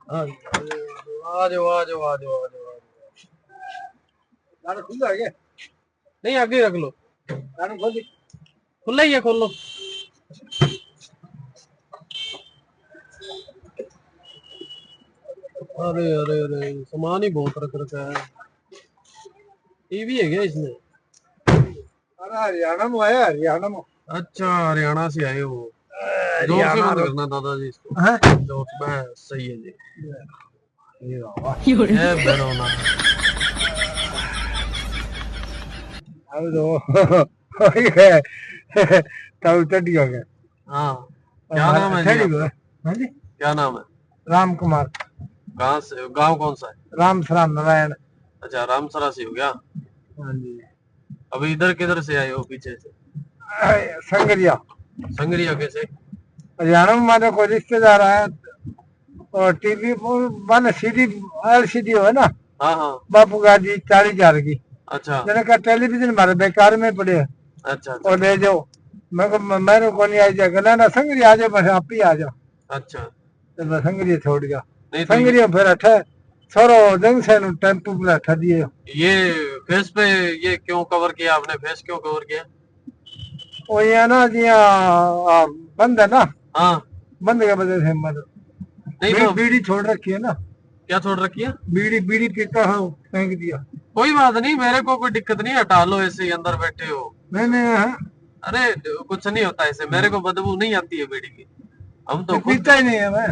हाँ आ जाओ आ जाओ आ जाओ आ जाओ। दारू खुला है क्या? नहीं आगे रख लो। दारू खोल दी। खुला ही है, खोल लो। अरे अरे अरे सामान ही बहुत रख रखा है। टीवी है क्या इसमें? अरे हरियाणा में आया, हरियाणा में। अच्छा हरियाणा से आए हो। जोर से हरियाणा बंद रो करना दादाजी इसको। हैं? जोर से बस सही है जी। ये बाबा ये बेरोना। अब तो ये तब चढ़ गया। हाँ क्या नाम है जी चढ़ गया। आपका? हाँ जी। क्या नाम है? राम कुमार। कहाँ से, गांव कौन सा है? राम सराम नारायण। अच्छा रामसरा से हो गया। हाँ जी। अभी इधर किधर से आए हो पीछे से? संगरिया। संगरिया कैसे? हरियाणा में हमारे कोई रिश्तेदार आया और टीवी वन सीडी एलसीडी हो है ना, हाँ हाँ। बापू का जी 40,000 की। अच्छा मैंने कहा टेलीविजन हमारे बेकार में पड़े हैं अच्छा और अच्छा ले जाओ। मेरे को नहीं आई जाएगा ना ना संगरिया आ जाओ, बस आप ही आ जाओ। अच्छा। तो मैं संगरिया छोड़ गया। नहीं तो संगरिया फिर अठे छोरो जंग से टेम्पू पर अठा दिए। ये फेस पे ये क्यों कवर किया आपने? फेस क्यों कवर किया? वो यहाँ ना जी बंद है ना, हाँ। बंद के वजह से नहीं तो बीड़ी छोड़ रखी है ना। क्या छोड़ रखी है? बीड़ी बीड़ी पीता हूँ, फेंक दिया। कोई बात नहीं, मेरे को कोई दिक्कत नहीं, हटा लो, ऐसे ही अंदर बैठे हो। नहीं नहीं हाँ, अरे कुछ नहीं होता ऐसे, मेरे को बदबू नहीं आती है बीड़ी की। हम तो मैं खुद। पीता ही नहीं है मैं,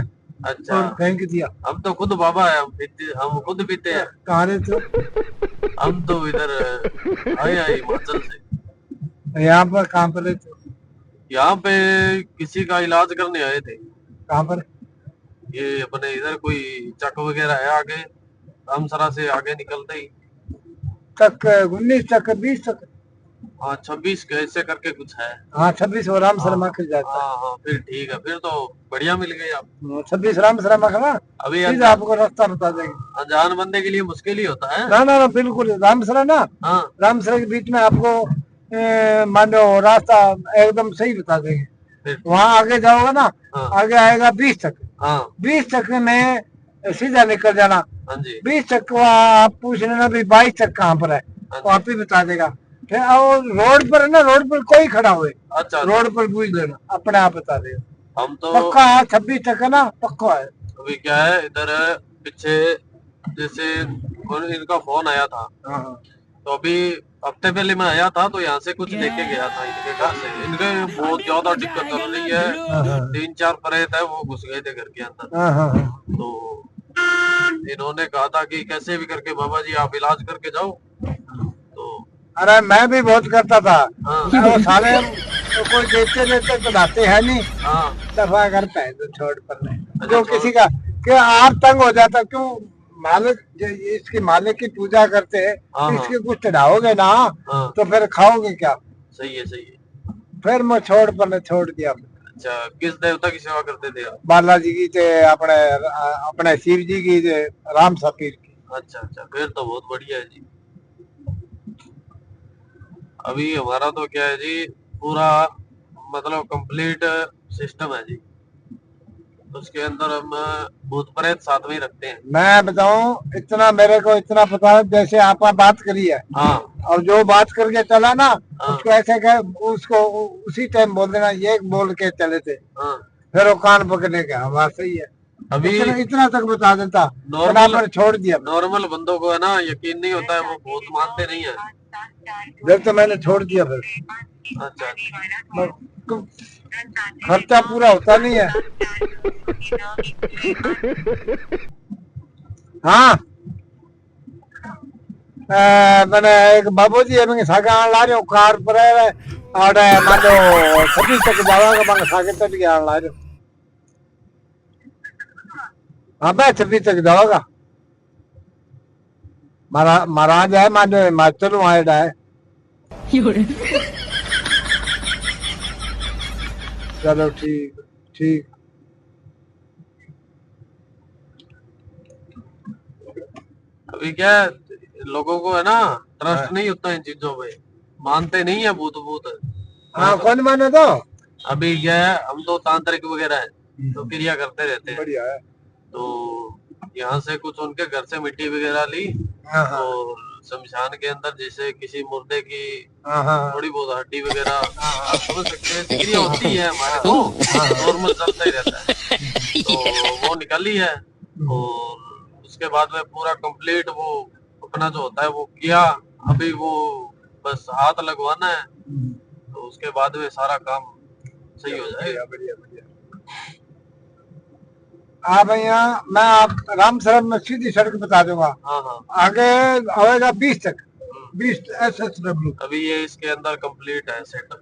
अच्छा। और फेंक दिया। हम तो खुद बाबा है, हम खुद पीते हैं। कहाँ रहे थे? हम तो इधर आए आए हिमाचल से। यहाँ पर कहाँ पर रहे थे? यहाँ पे किसी का इलाज करने आए थे। कहाँ पर? ये अपने इधर कोई चक वगैरह है आगे, रामसरा से आगे निकलते ही। तक 19 तक 20 तक। हाँ 26 कैसे करके कुछ है। हाँ 26 वो राम हाँ शर्मा खिल जाता है। हाँ हाँ फिर ठीक है, फिर तो बढ़िया मिल गए आप। 26 राम शर्मा खड़ा, अभी सीधा आपको रास्ता बता देंगे। अनजान बंदे के लिए मुश्किल ही होता है। ना ना ना बिल्कुल राम शरण ना, हाँ राम शरण के बीच में आपको मान लो रास्ता एकदम सही बता देंगे। फिर वहाँ आगे जाओगे ना, हाँ आगे आएगा 20 तक। हाँ 20 तक में सीधा निकल जाना। हाँ जी 20 तक को आप पूछ लेना भी 22 तक कहाँ पर है, हाँ वो जी। आप ही बता देगा। फिर और रोड पर है ना, रोड पर कोई खड़ा हुए, अच्छा अच्छा। रोड पर पूछ लेना, अपने आप बता देगा। हम तो पक्का है 26 तक है ना, पक्का है। अभी क्या है इधर पीछे, जैसे इनका फोन आया था, हाँ हाँ तो अभी हफ्ते पहले मैं आया था, तो यहाँ से कुछ लेके गया था इनके घर से। इनके बहुत ज्यादा दिक्कत कर रही है, हाँ हाँ 3-4 प्रेत है वो घुस गए थे घर के अंदर। हाँ हाँ हाँ। तो इन्होंने कहा था कि कैसे भी करके बाबा जी आप इलाज करके जाओ। तो अरे मैं भी बहुत करता था, हाँ वो साले तो कोई देते देते तो लाते है नहीं। हाँ दफा कर पै दो छोड़ पर नहीं। अच्छा जो छोड़। किसी का कि आप तंग हो जाता क्यों, मालिक इसकी मालिक की पूजा करते हैं, हाँ हाँ इसके कुछ चढ़ाओगे ना हाँ तो फिर खाओगे क्या? सही है सही है। फिर मैं छोड़ पर छोड़ दिया। अच्छा किस देवता की सेवा करते थे आप? बालाजी की थे, अपने अपने शिव जी की थे, राम सपीर की। अच्छा अच्छा फिर तो बहुत बढ़िया है जी। अभी हमारा तो क्या है जी, पूरा मतलब कंप्लीट सिस्टम है जी। उसके अंदर हम भूत प्रेत साथ में ही रखते हैं। मैं बताऊं इतना मेरे को इतना पता है, जैसे आपने बात करी है हाँ और जो बात करके चला ना, हाँ उसको ऐसे कह, उसको उसी टाइम बोल देना ये बोल के चले थे, हाँ। फिर वो कान पकड़ने का बात सही है। अभी इतना तक बता देता, नॉर्मल पर छोड़ दिया। नॉर्मल बंदों को है ना यकीन नहीं होता है, वो भूत मानते नहीं है। जब तो मैंने छोड़ दिया फिर अच्छा खर्चा पूरा होता नहीं है। हाँ मैंने एक बाबू जी है सागे आने ला रहे हो कार पर है और मान लो 26 तक जावांगा मैं सागे चल के आने ला रहे हो। हाँ मैं 26 तक जाऊंगा। महाराज है मान लो हिमाचल आएगा है। चलो ठीक ठीक। अभी क्या है, लोगों को है ना ट्रस्ट नहीं होता इन चीजों पे, मानते नहीं है भूत भूत। हाँ कौन माने तो अभी क्या है, हम तो तांत्रिक वगैरह है तो क्रिया करते रहते हैं। बढ़िया है। तो यहाँ से कुछ उनके घर से मिट्टी वगैरह ली हाँ हाँ और शमशान के अंदर जैसे किसी मुर्दे की हाँ हाँ थोड़ी बहुत हड्डी वगैरह, आप समझ सकते हैं, ऐसी क्रिया हाँ होती है हमारे हाँ तो हाँ नॉर्मल चलता ही रहता है। तो वो निकाली है और उसके बाद में पूरा कंप्लीट वो अपना जो होता है वो किया। अभी वो बस हाथ लगवाना है तो उसके बाद में सारा काम सही हो जाएगा। बढ़िया बढ़िया। हाँ भैया, मैं आप राम शरण में सीधी सड़क बता दूंगा। हाँ हाँ। आगे आएगा 20 तक, 20 SSW। अभी ये इसके अंदर कंप्लीट है सेटअप।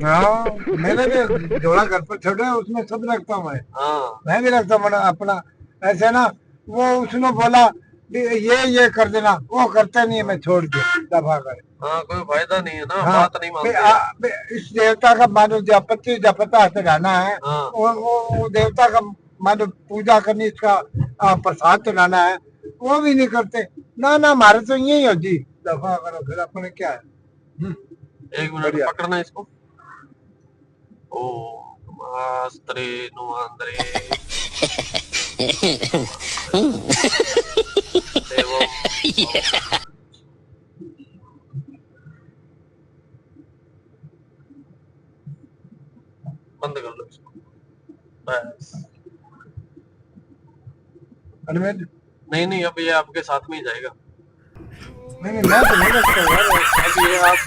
हाँ, मैंने भी जोड़ा घर पर छोड़ा है, उसमें सब रखता हूँ हाँ मैं भी रखता हूँ अपना। ऐसे ना, वो उसने बोला ये कर देना, वो करता नहीं है, मैं छोड़ दिया दफा कर। हाँ, कोई फायदा नहीं है ना, हाँ, बात नहीं मानते। इस देवता का मानो जब 25 चढ़ाना है, हाँ वो देवता का मानो पूजा करनी, इसका प्रसाद चढ़ाना है, वो भी नहीं करते। ना ना, हमारे तो यही हो जी, दफा करो फिर अपने क्या है। एक मिनट बढ़िया। पकड़ना इसको। ओ मास्त्रे नुआंद्रे देवम। बंद कर लो इसको बस। अनमेद नहीं नहीं, अब ये आपके साथ में ही जाएगा। नहीं नहीं, मैं तो नहीं रखता यार। अब ये आप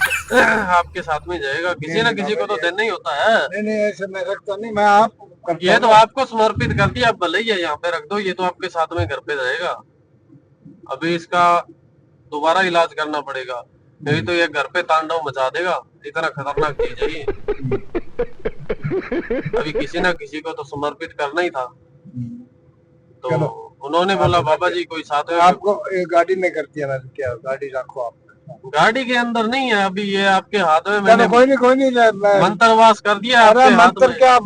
आपके साथ में ही जाएगा, किसी ना किसी को तो देना ही होता है। नहीं नहीं, ऐसे मैं रखता नहीं, मैं आप करता ये हूँ तो ना। आपको समर्पित कर दिया, अब भले ही ये यहाँ पे रख दो, ये तो आपके साथ में घर पे जाएगा। अभी इसका दोबारा इलाज करना पड़ेगा, नहीं तो ये घर पे तांडव मचा देगा। इतना खतरनाक चीज है ये। अभी किसी ना किसी को तो समर्पित करना ही था। तो चलो, उन्होंने बोला बाबा जी कोई साथ में। आपको ये गाड़ी में कर दिया, मैंने क्या गाड़ी रखो आप। गाड़ी के अंदर नहीं है अभी, ये आपके हाथ में चलो मैंने कोई नहीं मंत्रवास कर दिया अरे आपके हाथ मंत्र में। क्या,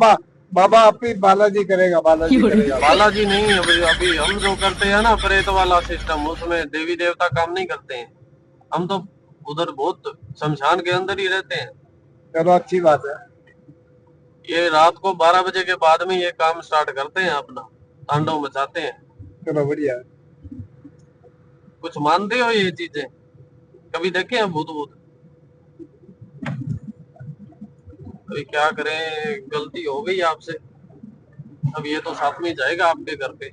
बाबा आप ही बालाजी करेगा, बालाजी करेगा। बालाजी नहीं, अभी अभी हम जो करते हैं ना प्रेत वाला सिस्टम, उसमें देवी देवता काम नहीं करते हैं। हम तो उधर बहुत शमशान के अंदर ही रहते हैं। चलो अच्छी बात है। ये रात को 12 बजे के बाद में ये काम स्टार्ट करते हैं, अपना तांडव मचाते हैं। चलो बढ़िया है। कुछ मानते हो ये चीजें? कभी देखे हैं भूत भूत? अभी क्या करें, गलती हो गई आपसे। अब ये तो साथ में ही जाएगा आपके घर पे।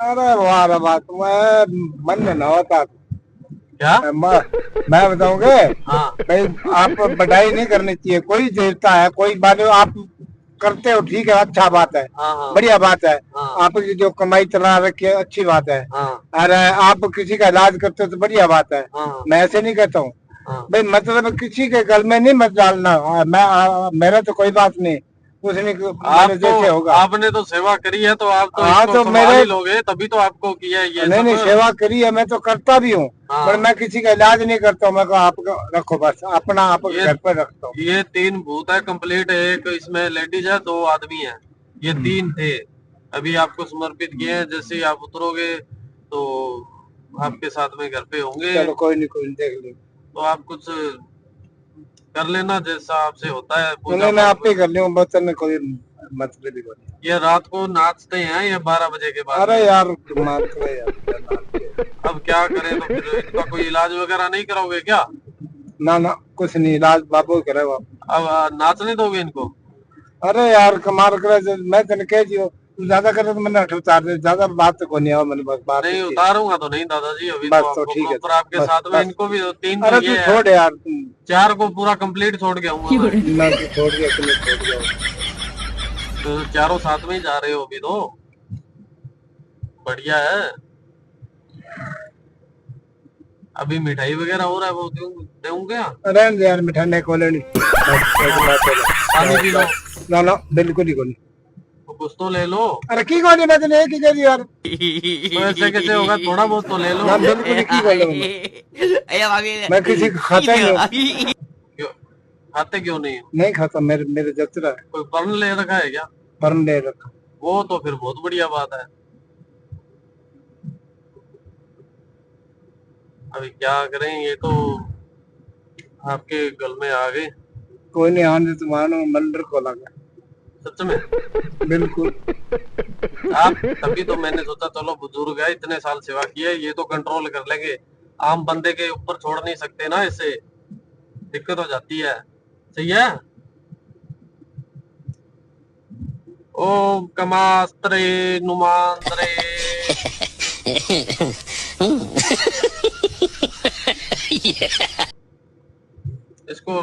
अरे वाह रे वाह, तुम्हें मन में ना होता क्या? मैं बताऊंगे हाँ भाई, आप बधाई नहीं करनी चाहिए। कोई देवता है, कोई मानो आप करते हो, ठीक है, अच्छा बात है, हाँ हाँ बढ़िया बात है। हाँ आपकी जो कमाई चला रखी है, अच्छी बात है। हाँ अरे आप किसी का इलाज करते हो तो बढ़िया बात है, हाँ मैं ऐसे नहीं कहता हूँ हाँ। भाई, मतलब किसी के गल में नहीं मत डालना। मेरा तो कोई बात नहीं, कुछ नहीं, आप मेरे तो जैसे होगा। आपने तो सेवा करी है, तो आप तो हाँ इसको तो संभाल मेरे, ही लोगे, तभी तो आपको किया है ये नहीं नहीं, सब। सेवा करी है, मैं तो करता भी हूँ, हाँ। पर मैं किसी का इलाज नहीं करता हूँ। मैं को आप रखो बस, अपना आप घर पर रखता हूँ। ये 3 भूत है कंप्लीट, एक इसमें लेडीज है, 2 आदमी है, ये 3 थे। अभी आपको समर्पित किए हैं, जैसे ही आप उतरोगे तो आपके साथ में घर पे होंगे। चलो कोई नहीं, देख लो। तो आप कुछ कर लेना जैसा आपसे होता है पूजा नहीं, मैं पाठ आप ही कर लूँ, बर्तन में कोई मतलब ही नहीं। ये रात को नाचते हैं ये 12 बजे के बाद। अरे यार मानते हैं यार। अब क्या करें, तो फिर इसका कोई इलाज वगैरह नहीं कराओगे क्या? ना ना, कुछ नहीं, इलाज बाबू करे वो। अब नाचने दोगे इनको? अरे यार कमाल करे, मैं तेने कह दियो, तू ज्यादा करे तो मैंने उतार दे, ज्यादा बात तो कोई नहीं है मैंने, बस बात नहीं उतारूंगा तो नहीं दादाजी, अभी बस तो तो आपको ठीक है, प्रॉपर आपके बस साथ में बस। इनको भी 3 अरे तो तू ये है, छोड़ यार, 4 को पूरा कंप्लीट छोड़ के आऊंगा मैं। ना तू छोड़ दिया, तुम्हें छोड़ दिया। तो चारों साथ में ही जा रहे हो अभी तो, बढ़िया है। अभी मिठाई वगैरह हो रहा है वो दूंगे क्या? रहने दे यार, मिठाई को लेनी, पानी पी लो। ना ना, बिल्कुल ही कोनी। तो कुछ तो ले लो। अरे की कोनी, मैं तेने एक ही कह दी यार। तो ऐसे कैसे होगा, थोड़ा बहुत तो ले लो। ना बिल्कुल ही की कोनी मैं किसी को खाता ही नहीं। क्यों खाते क्यों नहीं? नहीं खाता, मेरे जचरा है। कोई पर्ण ले रखा है क्या? फर्म ले रखा। वो तो फिर बहुत बढ़िया बात है। अभी क्या करें, ये तो आपके गल में आ गए। कोई नहीं, आने तो मानो मंदिर को लगा। सच में। बिल्कुल। आप तभी तो मैंने सोचा चलो बुजुर्ग है, इतने साल सेवा की है, ये तो कंट्रोल कर लेंगे। आम बंदे के ऊपर छोड़ नहीं सकते ना, इससे दिक्कत हो जाती है। सही है। ओम कमास्त्रे नुमांद्रे। इसको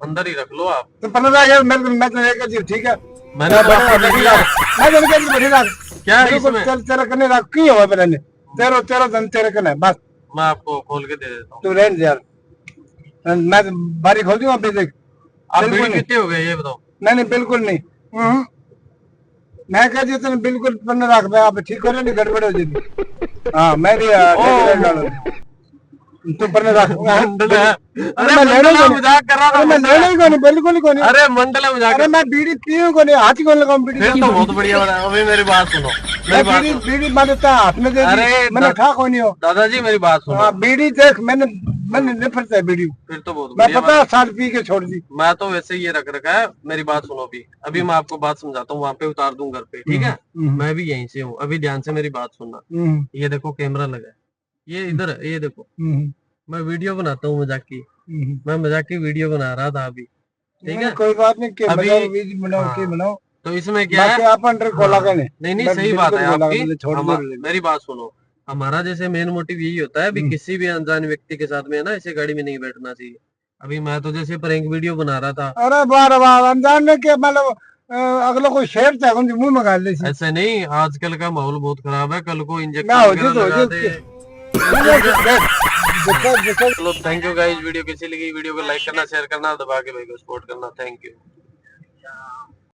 अंदर ही रख लो आप। तो 15 मैं तो लेकर जी, ठीक है। मैंने मैं तो आपको बैठी दिया। रख, मैं तो लेकर बैठी रख। क्या है बिल्कुल इसमें? तेरे करने रख की हुआ मैंने, तेरा धन तेरे करना बस। मैं आपको खोल के दे देता हूँ। तू रहने दे यार, मैं बारी खोल दूंगा, अभी देख। आप बिल्कुल बीड़ी नहीं, कितने हो गए ये बताओ। नहीं बिल्कुल नहीं। मैं कह दिया बिल्कुल 15 रख, मैं आप ठीक करो, नहीं गड़बड़ हो जाएगी। हाँ मैं भी तू 15 रख। मंडल है। अरे मैं मंडल है, मजाक कर रहा था। मैं लेना ही नहीं, बिल्कुल ही कोई नहीं। अरे मंडल है, मजाक अरे मैं बीड़ी पीऊं को नहीं, हाथ ही कौन लगाऊं बीड़ी। फिर तो बहुत बढ़िया हो रहा है। अभी मेरी बात सुनो, मेरी बात सुनो। बीड़ी मैंने तो हाथ में दे अरे दी, मैंने खा कोई नहीं हो। दादाजी मेरी बात सुनो। हाँ बीड़ी देख, मैंने नफरत है बीड़ी। फिर तो बहुत मैं बढ़िया 50 साल पी के छोड़ दी। मैं तो वैसे ही ये रख रखा है। मेरी बात सुनो, अभी मैं आपको बात समझाता हूँ, वहां पे उतार दूं घर पे, ठीक है। मैं भी यहीं से हूँ, अभी ध्यान से मेरी बात सुनना। ये देखो कैमरा लगा है, ये इधर है, ये देखो। मैं वीडियो बनाता हूँ मजाक की, मैं मजाक की वीडियो बना रहा था अभी, ठीक है। कोई बात नहीं कि अभी बनाओ हाँ, की बनाओ। तो इसमें क्या है, आप अंडर खोला के नहीं सही बात है आपकी। छोड़ मेरी बात सुनो, हमारा जैसे मेन मोटिव यही होता है, अभी किसी भी अनजान व्यक्ति के साथ में है ना, ऐसे गाड़ी में नहीं बैठना चाहिए। अभी मैं तो जैसे प्रैंक वीडियो बना रहा था। अरे वाह अनजान ने के मतलब अगला कोई शेर था उनके मुंह में गाल ली। ऐसे नहीं, आजकल का माहौल बहुत खराब है, कल को ना इंजेक्शन हो वगैरह जी, लगा दे। चलो थैंक यू गाइस, वीडियो कैसी लगी, वीडियो को लाइक करना, शेयर करना, दबा के भाई को सपोर्ट करना। Thank you.